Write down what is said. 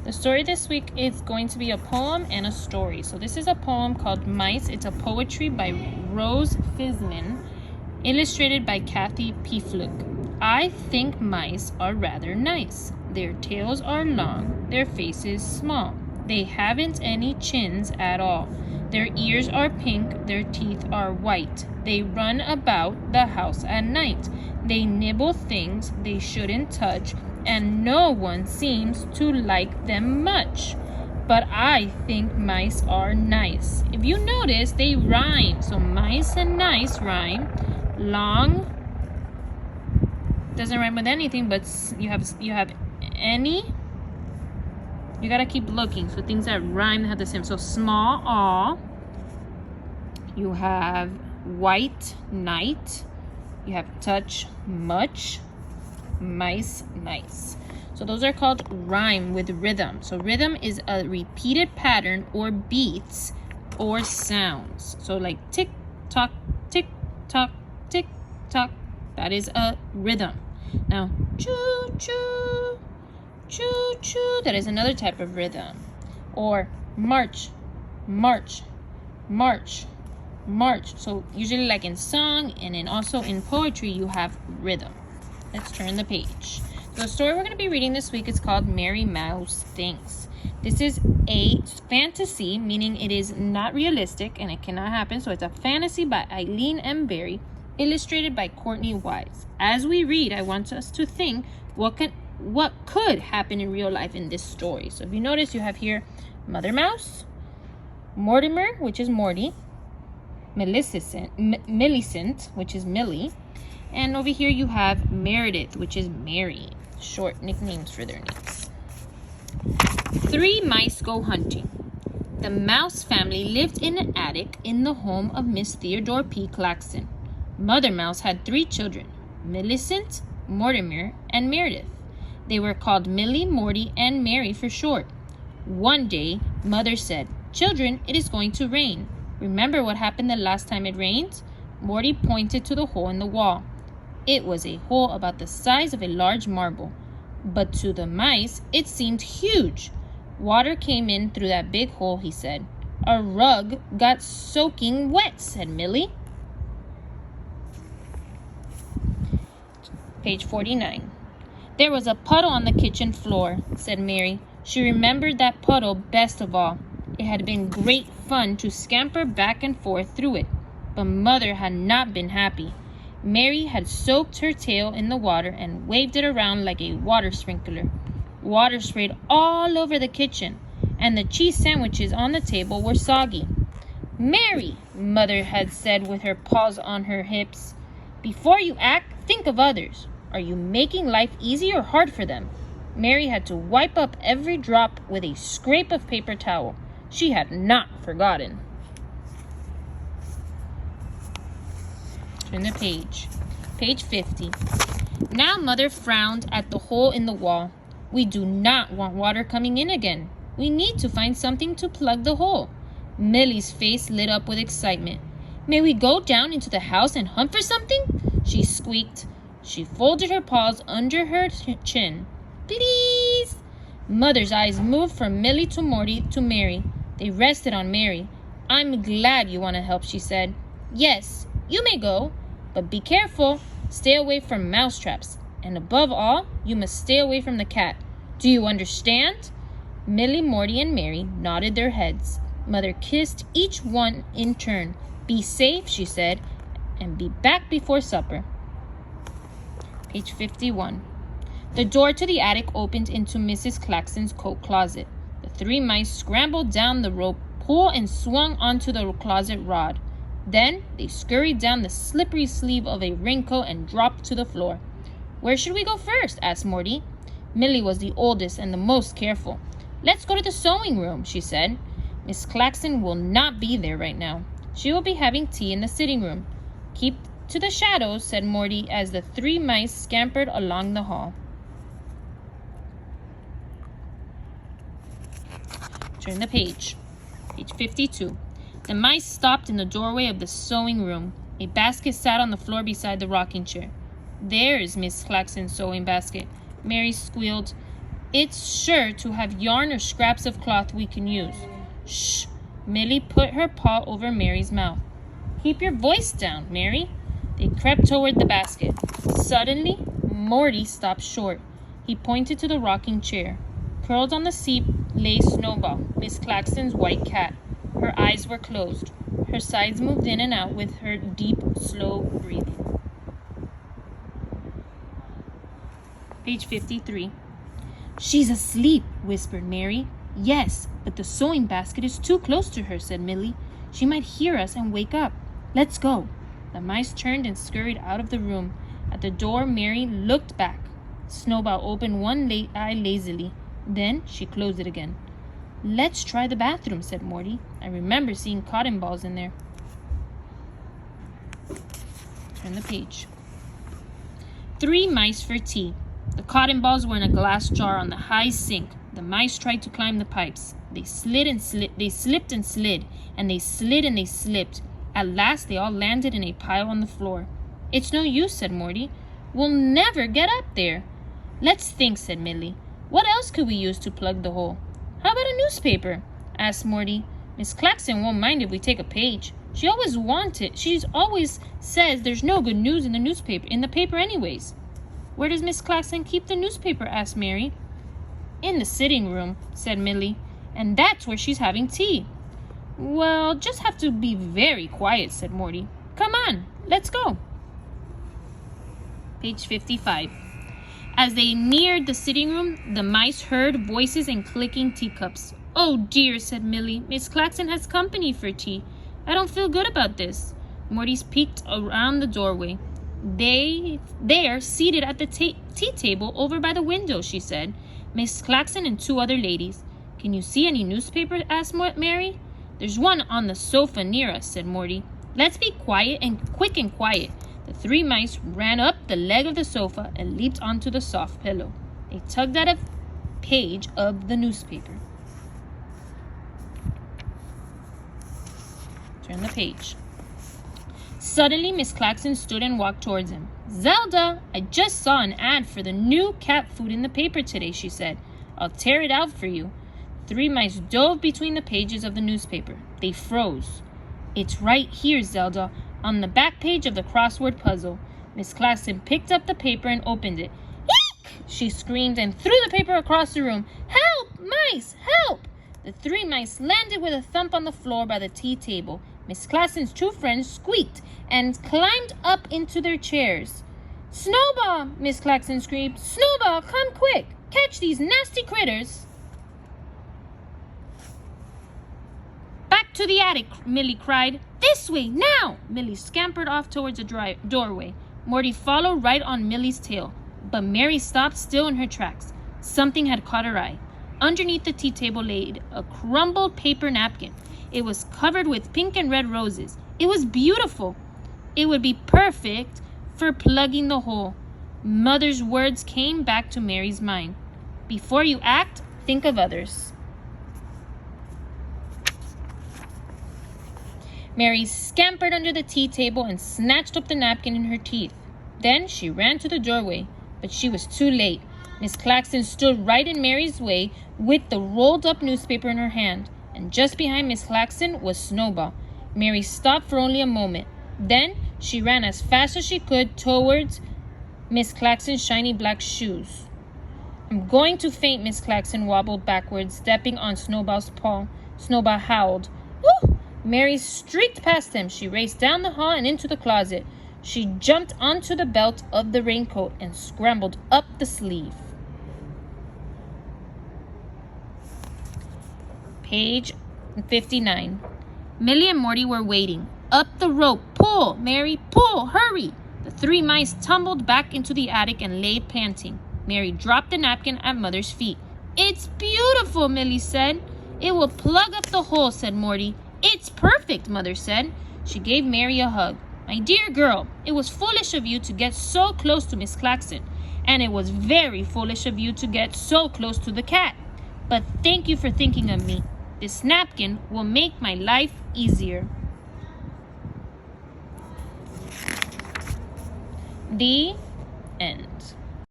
The story this week is going to be a poem and a story. So this is a poem called Mice. It's a poetry by Rose Fisman, illustrated by Kathy Pflug. I think mice are rather nice. Their tails are long, their faces small. They haven't any chins at all. Their ears are pink, their teeth are white. They run about the house at night. They nibble things they shouldn't touch, and no one seems to like them much. But I think mice are nice. If you notice, they rhyme. So mice and nice rhyme. Long doesn't rhyme with anything, but you have any. You gotta keep looking. So things that rhyme have the same. So small, all. You have white, night. You have touch, much. Mice, nice. So those are called rhyme with rhythm. So rhythm is a repeated pattern or beats or sounds. So like tick tock, tick tock, tick tock. That is a rhythm. Now choo choo, choo choo. That is another type of rhythm. Or march, march, march, march. So usually like in song and also in poetry you have rhythm. Let's turn the page. The story we're going to be reading this week is called Mary Mouse Thinks. This is a fantasy, meaning it is not realistic and it cannot happen. So it's a fantasy by Eileen M. Berry, illustrated by Courtney Wise. As we read, I want us to think what could happen in real life in this story. So if you notice, you have here Mother Mouse, Mortimer, which is Morty, Millicent, which is Millie, and over here you have Meredith, which is Mary. Short nicknames for their names. 3 mice go hunting. The mouse family lived in an attic in the home of Miss Theodore P. Claxton. Mother Mouse had 3 children, Millicent, Mortimer, and Meredith. They were called Millie, Morty, and Mary for short. One day, Mother said, "Children, it is going to rain. Remember what happened the last time it rained?" Morty pointed to the hole in the wall. It was a hole about the size of a large marble, but to the mice, it seemed huge. Water came in through that big hole, he said. A rug got soaking wet, said Millie. Page 49. There was a puddle on the kitchen floor, said Mary. She remembered that puddle best of all. It had been great fun to scamper back and forth through it, but Mother had not been happy. Mary had soaked her tail in the water and waved it around like a water sprinkler. Water sprayed all over the kitchen, and the cheese sandwiches on the table were soggy. "Mary," Mother had said with her paws on her hips, "before you act, think of others. Are you making life easy or hard for them?" Mary had to wipe up every drop with a scrape of paper towel. She had not forgotten. Turn the page. Page 50. Now Mother frowned at the hole in the wall. We do not want water coming in again. We need to find something to plug the hole. Millie's face lit up with excitement. May we go down into the house and hunt for something? She squeaked. She folded her paws under her chin. Please. Mother's eyes moved from Millie to Morty to Mary. They rested on Mary. I'm glad you want to help, she said. Yes, you may go, but be careful. Stay away from mouse traps. And above all, you must stay away from the cat. Do you understand? Millie, Morty, and Mary nodded their heads. Mother kissed each one in turn. Be safe, she said, and be back before supper. Page 51. The door to the attic opened into Mrs. Claxton's coat closet. The 3 mice scrambled down the rope, pulled and swung onto the closet rod. Then they scurried down the slippery sleeve of a raincoat and dropped to the floor. Where should we go first? Asked Morty. Millie was the oldest and the most careful. Let's go to the sewing room, she said. Miss Claxton will not be there right now. She will be having tea in the sitting room. Keep to the shadows, said Morty as the 3 mice scampered along the hall. Turn the page. Page 52. The mice stopped in the doorway of the sewing room. A basket sat on the floor beside the rocking chair. There's Miss Claxton's sewing basket, Mary squealed. It's sure to have yarn or scraps of cloth we can use. Shh! Millie put her paw over Mary's mouth. Keep your voice down, Mary. They crept toward the basket. Suddenly, Morty stopped short. He pointed to the rocking chair. Curled on the seat lay Snowball, Miss Claxton's white cat. Her eyes were closed. Her sides moved in and out with her deep, slow breathing. Page 53. She's asleep, whispered Mary. Yes, but the sewing basket is too close to her, said Millie. She might hear us and wake up. Let's go. The mice turned and scurried out of the room. At the door, Mary looked back. Snowball opened one eye lazily. Then she closed it again. Let's try the bathroom, said Morty. I remember seeing cotton balls in there. Turn the page. 3 mice for tea. The cotton balls were in a glass jar on the high sink. The mice tried to climb the pipes. They slid and slid. They slipped and slid. And they slid and they slipped. At last, they all landed in a pile on the floor. It's no use, said Morty. We'll never get up there. Let's think, said Millie. What else could we use to plug the hole? How about a newspaper? Asked Morty. Miss Claxton won't mind if we take a page. She always says there's no good news in the paper anyways. Where does Miss Claxton keep the newspaper? Asked Mary. In the sitting room, said Millie. And that's where she's having tea. Well, just have to be very quiet, said Morty. Come on, let's go. Page 55. As they neared the sitting room, the mice heard voices and clicking teacups. Oh dear, said Millie. Miss Claxton has company for tea. I don't feel good about this. Morty peeked around the doorway. They're seated at the tea table over by the window, she said. Miss Claxton and 2 other ladies. Can you see any newspaper? Asked Mary. There's one on the sofa near us, said Morty. Let's be quiet and quick and quiet. The 3 mice ran up the leg of the sofa and leaped onto the soft pillow. They tugged at a page of the newspaper. Turn the page. Suddenly, Miss Claxton stood and walked towards him. Zelda, I just saw an ad for the new cat food in the paper today, she said. I'll tear it out for you. 3 mice dove between the pages of the newspaper. They froze. It's right here, Zelda, on the back page of the crossword puzzle. Miss Claxton picked up the paper and opened it. Eek! She screamed and threw the paper across the room. Help! Mice! Help! The 3 mice landed with a thump on the floor by the tea table. Miss Claxton's 2 friends squeaked and climbed up into their chairs. Snowball! Miss Claxton screamed. Snowball, come quick! Catch these nasty critters! Back to the attic, Millie cried. This way, now! Millie scampered off towards the doorway. Morty followed right on Millie's tail, but Mary stopped still in her tracks. Something had caught her eye. Underneath the tea table lay a crumbled paper napkin. It was covered with pink and red roses. It was beautiful. It would be perfect for plugging the hole. Mother's words came back to Mary's mind. Before you act, think of others. Mary scampered under the tea table and snatched up the napkin in her teeth. Then she ran to the doorway, but she was too late. Miss Claxton stood right in Mary's way with the rolled-up newspaper in her hand, and just behind Miss Claxton was Snowball. Mary stopped for only a moment. Then she ran as fast as she could towards Miss Claxton's shiny black shoes. I'm going to faint, Miss Claxton wobbled backwards, stepping on Snowball's paw. Snowball howled. Woo! Mary streaked past him. She raced down the hall and into the closet. She jumped onto the belt of the raincoat and scrambled up the sleeve. Page 59. Millie and Morty were waiting. Up the rope. Pull, Mary, pull, hurry. The 3 mice tumbled back into the attic and lay panting. Mary dropped the napkin at Mother's feet. It's beautiful, Millie said. It will plug up the hole, said Morty. It's perfect, Mother said. She gave Mary a hug. My dear girl, it was foolish of you to get so close to Miss Claxton, and it was very foolish of you to get so close to the cat. But thank you for thinking of me. This napkin will make my life easier. The end.